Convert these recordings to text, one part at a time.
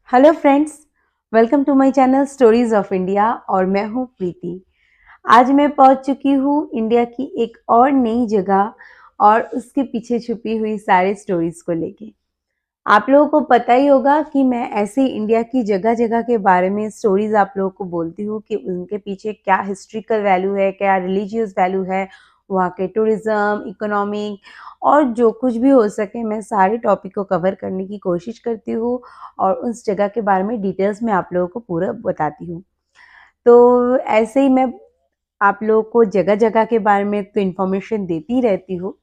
Hello friends, welcome to my channel stories of India और मैं हूँ प्रीति। आज मैं पहुँच चुकी हूँ इंडिया की एक और नई जगह और उसके पीछे छुपी हुई सारी स्टोरीज को लेके। आप लोगों को पता ही होगा कि मैं ऐसे ही इंडिया की जगह जगह के बारे में स्टोरीज आप लोगों को बोलती हूँ कि उनके पीछे क्या हिस्ट्रिकल वैल्यू है, क्या रिलीजियस वैल्यू है, वहाँ के टूरिज्म, इकोनॉमिक और जो कुछ भी हो सके मैं सारे टॉपिक को कवर करने की कोशिश करती हूँ और उस जगह के बारे में डिटेल्स में आप लोगों को पूरा बताती हूँ। तो ऐसे ही मैं आप लोगों को जगह जगह के बारे में तो इन्फॉर्मेशन देती रहती हूँ।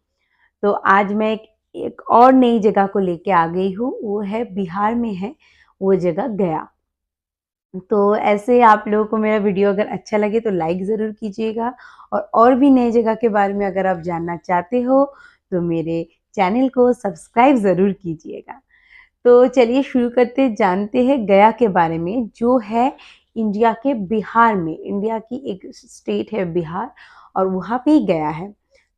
तो आज मैं एक और नई जगह को लेके आ गई हूँ, वो है बिहार में है, वो जगह गया। तो ऐसे आप लोगों को मेरा वीडियो अगर अच्छा लगे तो लाइक ज़रूर कीजिएगा और भी नई जगह के बारे में अगर आप जानना चाहते हो तो मेरे चैनल को सब्सक्राइब ज़रूर कीजिएगा। तो चलिए शुरू करते जानते हैं गया के बारे में, जो है इंडिया के बिहार में। इंडिया की एक स्टेट है बिहार और वहाँ पे ही गया है।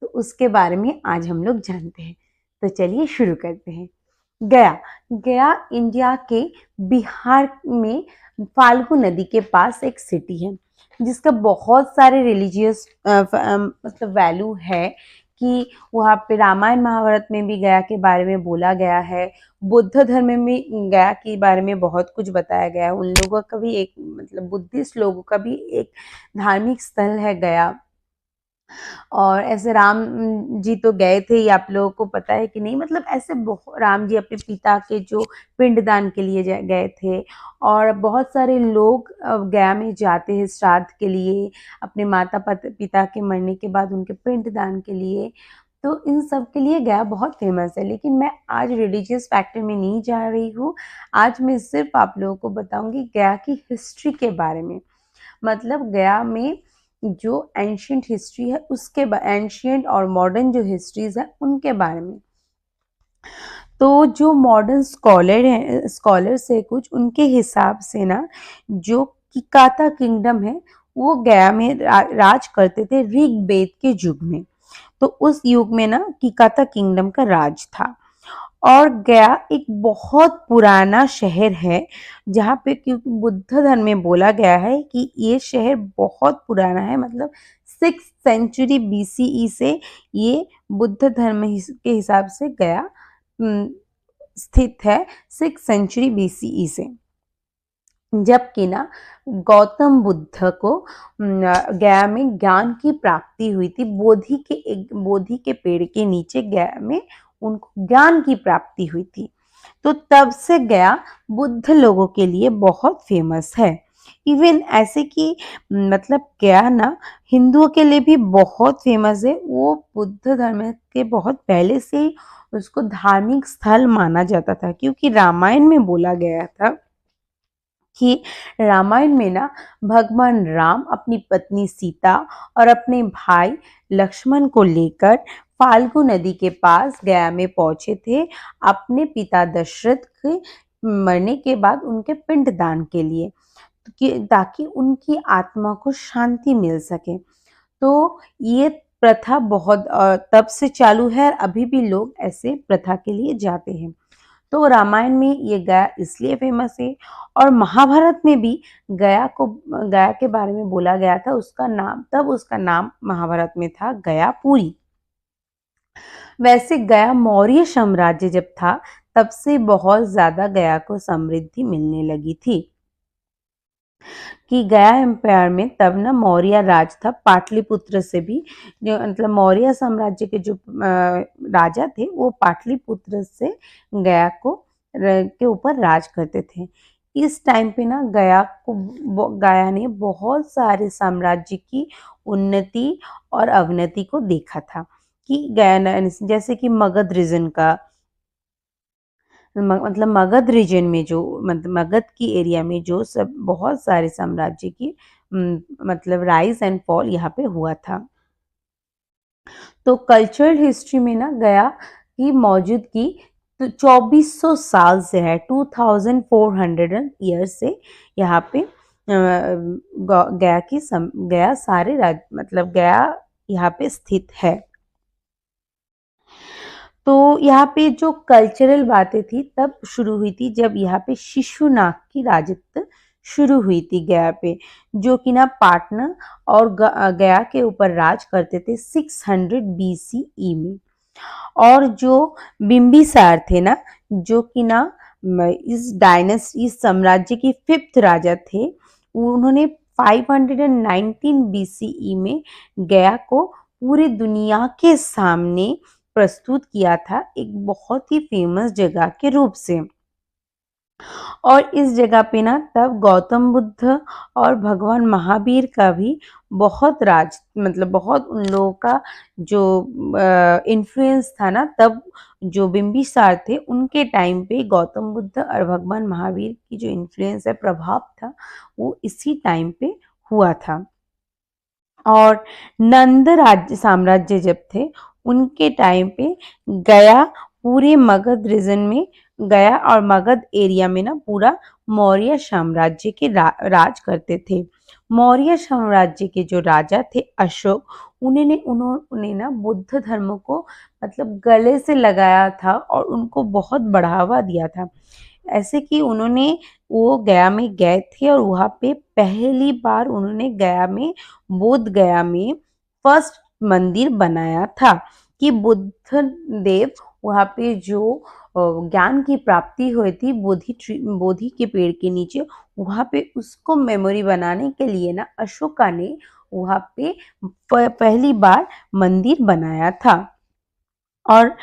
तो उसके बारे में आज हम लोग जानते हैं। तो चलिए शुरू करते हैं। गया गया इंडिया के बिहार में फाल्गु नदी के पास एक सिटी है जिसका बहुत सारे रिलीजियस मतलब वैल्यू है कि वहाँ पे रामायण महाभारत में भी गया के बारे में बोला गया है। बुद्ध धर्म में भी गया के बारे में बहुत कुछ बताया गया है। उन लोगों का भी एक मतलब बुद्धिस्ट लोगों का भी एक धार्मिक स्थल है गया। और ऐसे राम जी तो गए थे, ये आप लोगों को पता है कि नहीं, मतलब ऐसे राम जी अपने पिता के जो पिंडदान के लिए गए थे। और बहुत सारे लोग गया में जाते हैं श्राद्ध के लिए, अपने माता पिता के मरने के बाद उनके पिंडदान के लिए। तो इन सब के लिए गया बहुत फेमस है। लेकिन मैं आज रिलीजियस फैक्टर में नहीं जा रही हूँ। आज मैं सिर्फ आप लोगों को बताऊंगी गया की हिस्ट्री के बारे में। मतलब गया में जो एंशियंट हिस्ट्री है उसके एंशियंट और मॉडर्न जो हिस्ट्रीज है उनके बारे में। तो जो मॉडर्न स्कॉलर्स है कुछ, उनके हिसाब से ना जो किकाता किंगडम है वो गया में राज करते थे ऋग्वेद के युग में। तो उस युग में ना किकाता किंगडम का राज था। और गया एक बहुत पुराना शहर है जहाँ पे, क्योंकि बुद्ध धर्म में बोला गया है कि ये शहर बहुत पुराना है, मतलब 6th सेंचुरी BCE से ये बुद्ध धर्म के हिसाब से गया स्थित है। 6th सेंचुरी BCE से, जबकि ना गौतम बुद्ध को गया में ज्ञान की प्राप्ति हुई थी। बोधि के पेड़ के नीचे गया में उनको ज्ञान की प्राप्ति हुई थी। तो तब से गया बुद्ध लोगों के लिए बहुत फेमस है। इवन ऐसे कि मतलब गया ना हिंदुओं के लिए भी बहुत फेमस है। वो बुद्ध धर्म के बहुत पहले से ही उसको धार्मिक स्थल माना जाता था, क्योंकि रामायण में बोला गया था कि रामायण में ना भगवान राम अपनी पत्नी सीता और अपने भाई लक्ष्मण को लेकर फाल्गु नदी के पास गया में पहुंचे थे अपने पिता दशरथ के मरने के बाद उनके पिंडदान के लिए, ताकि उनकी आत्मा को शांति मिल सके। तो ये प्रथा बहुत तब से चालू है और अभी भी लोग ऐसे प्रथा के लिए जाते हैं। तो रामायण में ये गया इसलिए फेमस है। और महाभारत में भी गया के बारे में बोला गया था। उसका नाम महाभारत में था गयापुरी। वैसे गया मौर्य साम्राज्य जब था तब से बहुत ज्यादा गया को समृद्धि मिलने लगी थी। कि गया एम्पायर में तब ना मौर्य राज था, पाटलिपुत्र से भी, जो मतलब मौर्य साम्राज्य के जो राजा थे वो पाटलिपुत्र से गया के ऊपर राज करते थे। इस टाइम पे ना गया ने बहुत सारे साम्राज्य की उन्नति और अवनति को देखा था। कि गया जैसे कि मगध रीजन का, मतलब मगध रीजन में जो मगध की एरिया में जो सब बहुत सारे साम्राज्य की मतलब राइज एंड फॉल यहाँ पे हुआ था। तो कल्चरल हिस्ट्री में ना गया की मौजूदगी तो 2400 साल से है, 2400 ईयर से यहाँ पे गया सारे मतलब गया यहाँ पे स्थित है। तो यहाँ पे जो कल्चरल बातें थी तब शुरू हुई थी जब यहाँ पे शिशुनाग की राजत्व शुरू हुई थी गया पे, जो कि ना पाटना और गया के ऊपर राज करते थे 600 बीसीई में। और जो बिंबिसार थे ना, जो कि ना इस डायनेस्टी, इस साम्राज्य की फिफ्थ राजा थे, उन्होंने 519 बीसीई में गया को पूरी दुनिया के सामने प्रस्तुत किया था एक बहुत ही फेमस जगह के रूप से। और इस जगह पे ना तब गौतम बुद्ध और भगवान महावीर का भी बहुत राज, मतलब बहुत उन लोगों का जो इन्फ्लुएंस था ना, तब जो बिंबिसार थे उनके टाइम पे गौतम बुद्ध और भगवान महावीर की जो इन्फ्लुएंस है, प्रभाव था, वो इसी टाइम पे हुआ था। और नंद राज्य साम्राज्य जब थे उनके टाइम पे गया पूरे मगध रीजन में, गया और मगध एरिया में ना पूरा मौर्य साम्राज्य के राज करते थे। मौर्य साम्राज्य के जो राजा थे अशोक, उन्होंने ना बुद्ध धर्म को मतलब गले से लगाया था और उनको बहुत बढ़ावा दिया था। ऐसे कि उन्होंने, वो गया में गए थे और वहाँ पे पहली बार उन्होंने गया में, बोध गया में फर्स्ट मंदिर बनाया था कि बुद्ध देव वहाँ पे जो ज्ञान की प्राप्ति हुई थी बोधि के पेड़ के नीचे, वहाँ पे उसको मेमोरी बनाने के लिए ना अशोका ने वहाँ पे पहली बार मंदिर बनाया था। और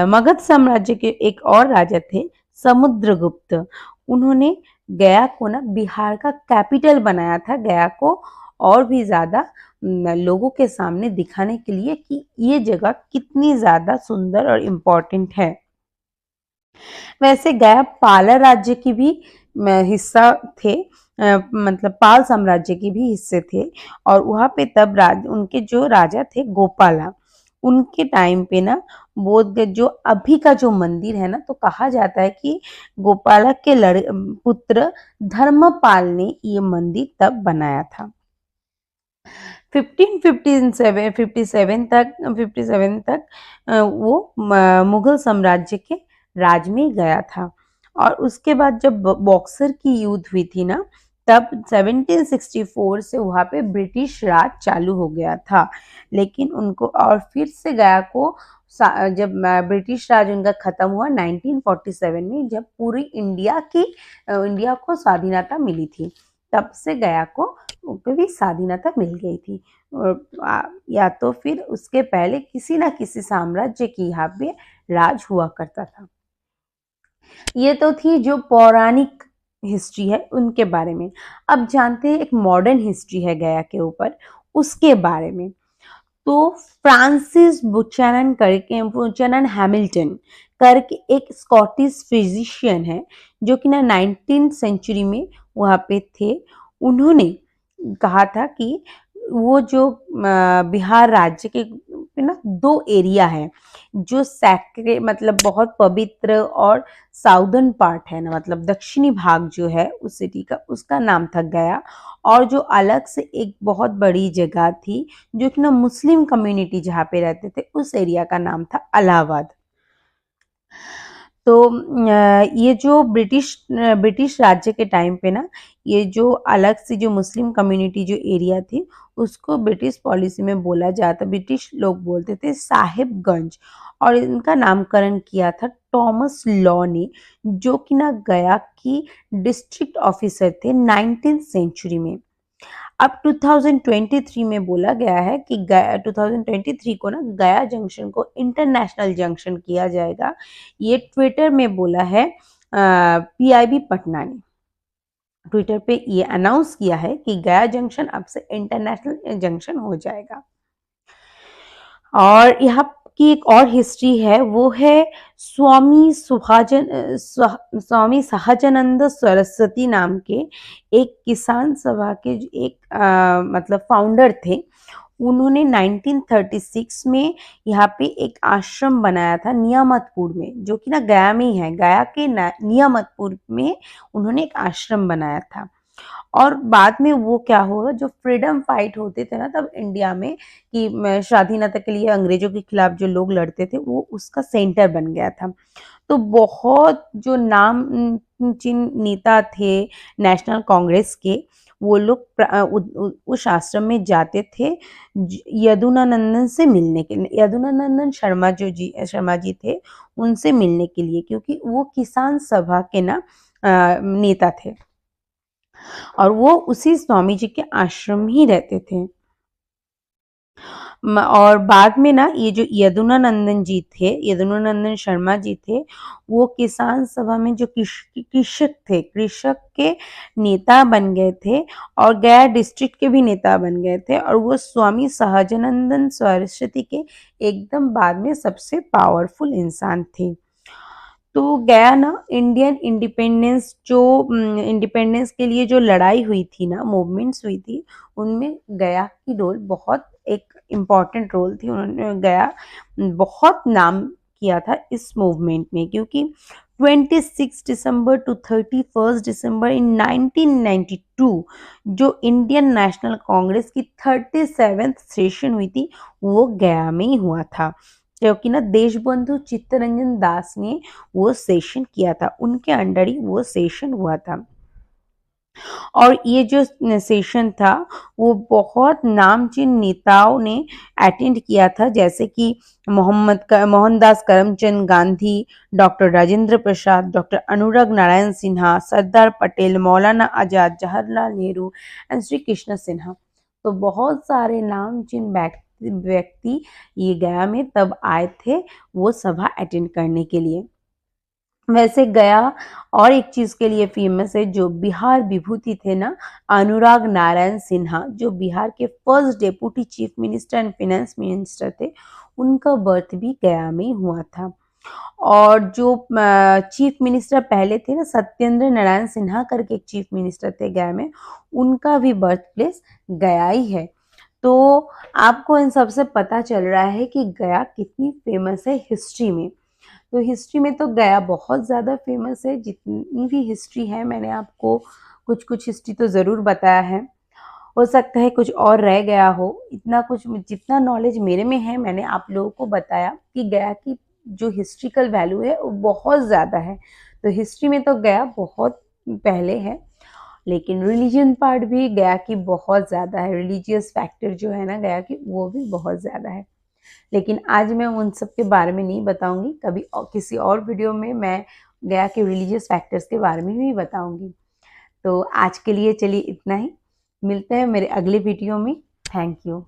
मगध साम्राज्य के एक और राजा थे समुद्रगुप्त, उन्होंने गया को ना बिहार का कैपिटल बनाया था, गया को और भी ज्यादा लोगों के सामने दिखाने के लिए कि ये जगह कितनी ज्यादा सुंदर और इम्पोर्टेंट है। वैसे गया पाला राज्य की भी हिस्सा थे, मतलब पाल साम्राज्य के भी हिस्से थे। और वहां पे तब उनके जो राजा थे गोपाला, उनके टाइम पे ना बोध जो अभी का जो मंदिर है ना, तो कहा जाता है कि गोपाला के पुत्र धर्मपाल ने ये मंदिर तब बनाया था। 1557 तक वो मुगल साम्राज्य के राज में गया था। और उसके बाद जब बॉक्सर की युद्ध हुई थी ना, तब 1764 से वहां पे ब्रिटिश राज चालू हो गया था। लेकिन उनको और फिर से गया को जब ब्रिटिश राज उनका खत्म हुआ 1947 में, जब पूरी इंडिया को स्वाधीनता मिली थी, तब से गया को भी स्वाधीनता मिल गई थी। या तो फिर उसके पहले किसी ना किसी साम्राज्य की यहाँ पे राज हुआ करता था। ये तो थी जो पौराणिक हिस्ट्री है उनके बारे में। अब जानते हैं एक मॉडर्न हिस्ट्री है गया के ऊपर, उसके बारे में। तो फ्रांसिस बुचैनन हैमिल्टन करके एक स्कॉटिश फिजिशियन है, जो कि ना 19th सेंचुरी में वहां पे थे। उन्होंने कहा था कि वो जो बिहार राज्य के ना दो एरिया है जो सैक्रे, मतलब बहुत पवित्र, और साउदर्न पार्ट है ना, मतलब दक्षिणी भाग जो है उस सिटी का, उसका नाम था गया। और जो अलग से एक बहुत बड़ी जगह थी जो कि ना मुस्लिम कम्युनिटी जहाँ पे रहते थे, उस एरिया का नाम था इलाहाबाद। तो ये जो ब्रिटिश राज्य के टाइम पे ना, ये जो अलग से जो मुस्लिम कम्युनिटी जो एरिया थी, उसको ब्रिटिश पॉलिसी में बोला जाता, ब्रिटिश लोग बोलते थे साहिबगंज। और इनका नामकरण किया था थॉमस लॉ ने, जो कि ना गया की डिस्ट्रिक्ट ऑफिसर थे 19th सेंचुरी में। अब 2023 में बोला गया है कि 2023 को ना गया जंक्शन को इंटरनेशनल जंक्शन किया जाएगा। ये ट्विटर में बोला है पीआईबी पटना ने ट्विटर पे ये अनाउंस किया है कि गया जंक्शन अब से इंटरनेशनल जंक्शन हो जाएगा। और यहाँ की एक और हिस्ट्री है, वो है स्वामी सहजानंद सरस्वती नाम के एक किसान सभा के एक मतलब फाउंडर थे। उन्होंने 1936 में यहाँ पे एक आश्रम बनाया था नियामतपुर में, जो कि ना गया में ही है। गया के नियामतपुर में उन्होंने एक आश्रम बनाया था। और बाद में वो क्या हुआ, जो फ्रीडम फाइट होते थे ना तब इंडिया में कि स्वाधीनता के लिए अंग्रेजों के खिलाफ जो लोग लड़ते थे, वो उसका सेंटर बन गया था। तो बहुत जो नामचीन नेता थे नेशनल कांग्रेस के, वो लोग उस आश्रम में जाते थे यदुनानंदन से मिलने के लिए, यदुनानंदन शर्मा जी थे, उनसे मिलने के लिए, क्योंकि वो किसान सभा के ना नेता थे और वो उसी स्वामी जी के आश्रम में ही रहते थे। और बाद में ना ये जो यदुनानंदन जी थे, यदुनानंदन शर्मा जी थे, वो किसान सभा में जो कृषक थे, कृषक के नेता बन गए थे और गया डिस्ट्रिक्ट के भी नेता बन गए थे, और वो स्वामी सहजानंदन सरस्वती के एकदम बाद में सबसे पावरफुल इंसान थे। तो गया ना इंडियन इंडिपेंडेंस जो इंडिपेंडेंस के लिए जो लड़ाई हुई थी ना, मूवमेंट्स हुई थी, उनमें गया की रोल बहुत एक इम्पॉर्टेंट रोल थी। उन्होंने गया बहुत नाम किया था इस मूवमेंट में, क्योंकि 26 दिसंबर टू 31 दिसंबर इन 1992 जो इंडियन नेशनल कांग्रेस की 37th सेशन हुई थी, वो गया में ही हुआ था, क्योंकि ना देशबंधु चित्तरंजन दास ने वो सेशन किया था, उनके अंडर ही वो सेशन हुआ था। और ये जो सेशन था वो बहुत नामचीन नेताओं ने अटेंड किया था, जैसे कि Mohandas Karamchand Gandhi, doctor Rajendra Prasad, doctor Anurag Narayan Sinha, Sardar Patel, Maulana Azad, Jawaharlal Nehru and Shri Krishna Sinha. तो बहुत सारे नामचीन व्यक्ति ये गया में तब आए थे वो सभा अटेंड करने के लिए। वैसे गया और एक चीज के लिए फेमस है, जो बिहार विभूति थे ना, अनुराग नारायण सिन्हा, जो बिहार के first deputy chief minister and finance minister थे, उनका बर्थ भी गया में हुआ था। और जो चीफ मिनिस्टर पहले थे ना, सत्येंद्र नारायण सिन्हा करके एक चीफ मिनिस्टर थे गया में, उनका भी बर्थ प्लेस गया ही है। तो आपको इन सबसे पता चल रहा है कि गया कितनी फेमस है हिस्ट्री में। तो हिस्ट्री में तो गया बहुत ज़्यादा फेमस है, जितनी भी हिस्ट्री है मैंने आपको कुछ कुछ हिस्ट्री तो ज़रूर बताया है, हो सकता है कुछ और रह गया हो। इतना कुछ जितना नॉलेज मेरे में है मैंने आप लोगों को बताया कि गया की जो हिस्ट्रिकल वैल्यू है वो बहुत ज़्यादा है। तो हिस्ट्री में तो गया बहुत पहले है, लेकिन रिलीजन पार्ट भी गया की बहुत ज़्यादा है, रिलीजियस फैक्टर जो है ना गया की, वो भी बहुत ज़्यादा है। लेकिन आज मैं उन सब के बारे में नहीं बताऊंगी, कभी किसी और वीडियो में मैं गया के रिलीजियस फैक्टर्स के बारे में भी बताऊंगी। तो आज के लिए चलिए इतना ही, मिलते हैं मेरे अगले वीडियो में। Thank you.